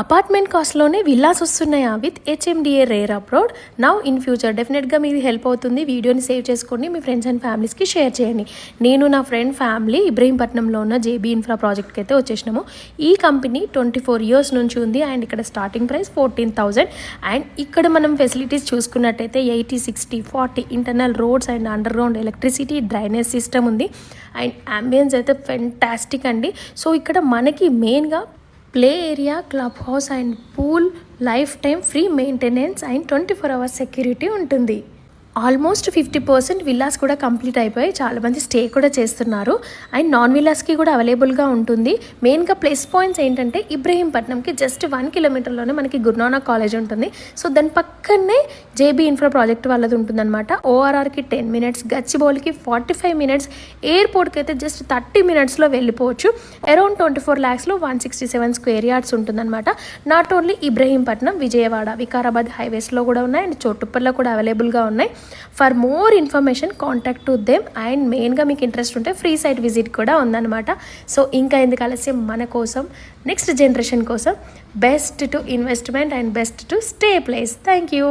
Apartment కాస్ట్లోనే villas వస్తున్నాయా with HMDA rare approved now in future. డెఫినెట్గా మీది హెల్ప్ అవుతుంది. వీడియోని సేవ్ చేసుకోండి, మీ ఫ్రెండ్స్ అండ్ ఫ్యామిలీస్కి షేర్ చేయండి. నేను నా ఫ్రెండ్ ఫ్యామిలీ ఇబ్రహీంపట్నంలో ఉన్న జేబీ ఇన్ఫ్రా ప్రాజెక్ట్కి అయితే వచ్చేసినాము. ఈ కంపెనీ 24 years నుంచి ఉంది అండ్ ఇక్కడ స్టార్టింగ్ ప్రైస్ 14,000 అండ్ ఇక్కడ మనం ఫెసిలిటీస్ చూసుకున్నట్టయితే 80, 60, 40 internal roads and under ground electricity, drainage system ఉంది అండ్ అంబియన్స్ అయితే ఫెంటాస్టిక్ అండి. సో ఇక్కడ మనకి మెయిన్గా play area, club house and pool, life time free maintenance and 24 hours security ఉంటుంది. ఆల్మోస్ట్ 50% విల్లాస్ కూడా కంప్లీట్ అయిపోయి చాలామంది స్టే కూడా చేస్తున్నారు అండ్ నాన్ విల్లాస్కి కూడా అవైలబుల్గా ఉంటుంది. మెయిన్గా ప్లస్ పాయింట్స్ ఏంటంటే ఇబ్రహీంపట్నంకి జస్ట్ 1 kilometerలోనే మనకి గురునానక్ కాలేజ్ ఉంటుంది. సో దాని పక్కనే జేబీ ఇన్ఫ్రా ప్రాజెక్ట్ వాళ్ళది ఉంటుందన్నమాట. ఓఆర్ఆర్కి 10 minutes, గచ్చిబౌలికి 45 minutes, ఎయిర్పోర్ట్కి అయితే జస్ట్ 30 minutesలో వెళ్ళిపోవచ్చు. అరౌండ్ 24 lakhsలో 167 square yards ఉంటుందన్నమాట. నాట్ ఓన్లీ ఇబ్రహీంపట్నం, విజయవాడ, వికారాబాద్ హైవేస్లో కూడా ఉన్నాయి అండ్ చోటుప్పల్లో కూడా అవైలబుల్గా ఉన్నాయి. For more information contact to them and మెయిన్గా మీకు ఇంట్రెస్ట్ ఉంటే ఫ్రీ సైట్ విజిట్ కూడా ఉందన్నమాట. సో ఇంకా ఎందుకు ఆలస్యం, మన కోసం, నెక్స్ట్ జనరేషన్ కోసం best to investment and best to stay place. Thank you.